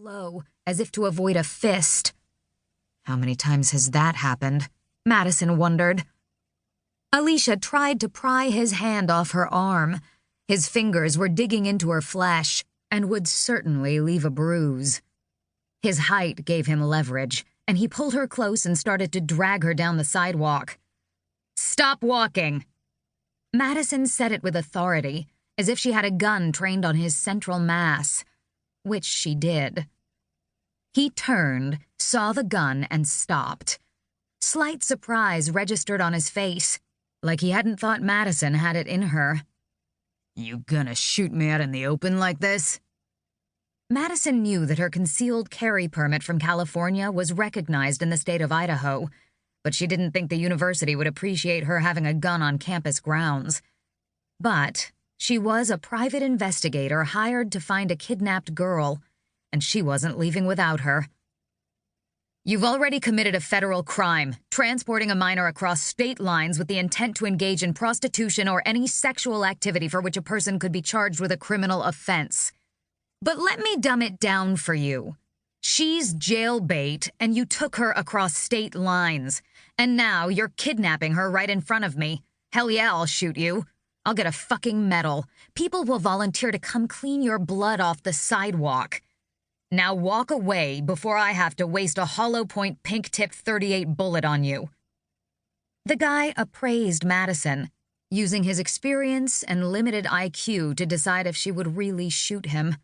low, as if to avoid a fist. How many times has that happened? Madison wondered. Alicia tried to pry his hand off her arm. His fingers were digging into her flesh and would certainly leave a bruise. His height gave him leverage, and he pulled her close and started to drag her down the sidewalk. "Stop walking!" Madison said it with authority, as if she had a gun trained on his central mass, which she did. He turned, saw the gun, and stopped. Slight surprise registered on his face, like he hadn't thought Madison had it in her. "You gonna shoot me out in the open like this?" Madison knew that her concealed carry permit from California was recognized in the state of Idaho, but she didn't think the university would appreciate her having a gun on campus grounds. But she was a private investigator hired to find a kidnapped girl, and she wasn't leaving without her. "You've already committed a federal crime, transporting a minor across state lines with the intent to engage in prostitution or any sexual activity for which a person could be charged with a criminal offense. But let me dumb it down for you. She's jailbait, and you took her across state lines. And now you're kidnapping her right in front of me. Hell yeah, I'll shoot you. I'll get a fucking medal. People will volunteer to come clean your blood off the sidewalk. Now walk away before I have to waste a hollow point pink-tip .38 bullet on you." The guy appraised Madison, using his experience and limited IQ to decide if she would really shoot him.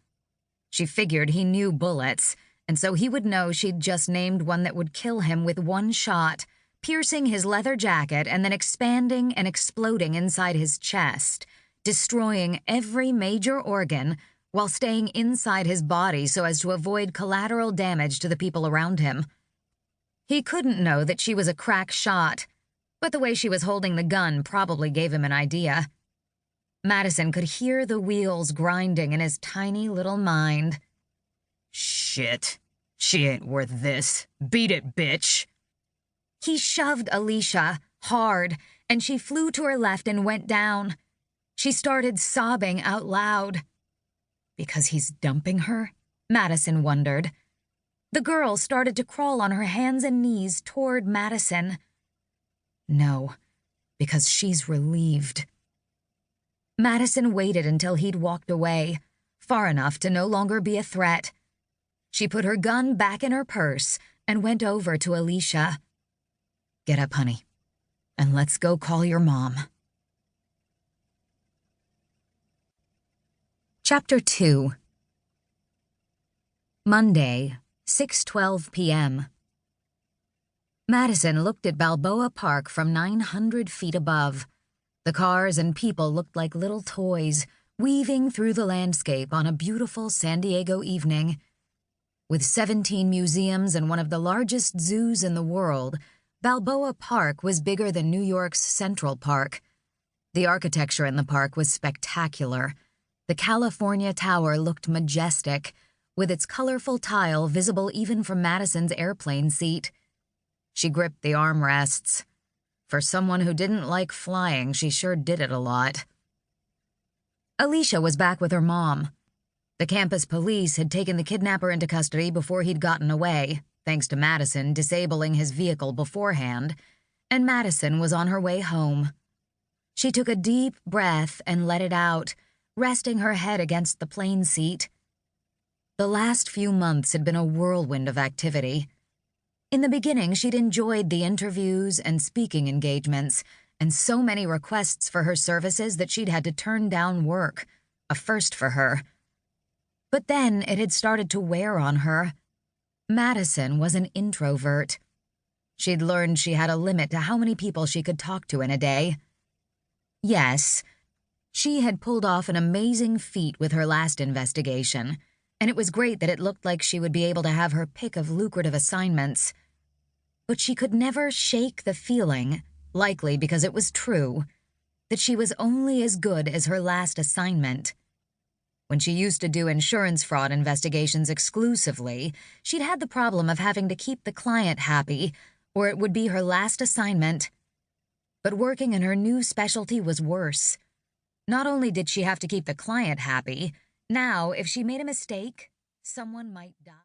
She figured he knew bullets, and so he would know she'd just named one that would kill him with one shot, piercing his leather jacket and then expanding and exploding inside his chest, destroying every major organ while staying inside his body so as to avoid collateral damage to the people around him. He couldn't know that she was a crack shot, but the way she was holding the gun probably gave him an idea. Madison could hear the wheels grinding in his tiny little mind. "Shit. She ain't worth this. Beat it, bitch." He shoved Alicia hard, and she flew to her left and went down. She started sobbing out loud. Because he's dumping her? Madison wondered. The girl started to crawl on her hands and knees toward Madison. No, because she's relieved. Madison waited until he'd walked away, far enough to no longer be a threat. She put her gun back in her purse and went over to Alicia. "Get up, honey, and let's go call your mom." Chapter 2. Monday, 6:12 p.m. Madison looked at Balboa Park from 900 feet above. The cars and people looked like little toys, weaving through the landscape on a beautiful San Diego evening. With 17 museums and one of the largest zoos in the world, Balboa Park was bigger than New York's Central Park. The architecture in the park was spectacular. The California Tower looked majestic, with its colorful tile visible even from Madison's airplane seat. She gripped the armrests. For someone who didn't like flying, she sure did it a lot. Alicia was back with her mom. The campus police had taken the kidnapper into custody before he'd gotten away, thanks to Madison disabling his vehicle beforehand, and Madison was on her way home. She took a deep breath and let it out, resting her head against the plane seat. The last few months had been a whirlwind of activity. In the beginning, she'd enjoyed the interviews and speaking engagements, and so many requests for her services that she'd had to turn down work, a first for her. But then it had started to wear on her. Madison was an introvert. She'd learned she had a limit to how many people she could talk to in a day. Yes, she had pulled off an amazing feat with her last investigation, and it was great that it looked like she would be able to have her pick of lucrative assignments. But she could never shake the feeling, likely because it was true, that she was only as good as her last assignment. When she used to do insurance fraud investigations exclusively, she'd had the problem of having to keep the client happy, or it would be her last assignment. But working in her new specialty was worse. Not only did she have to keep the client happy, now if she made a mistake, someone might die.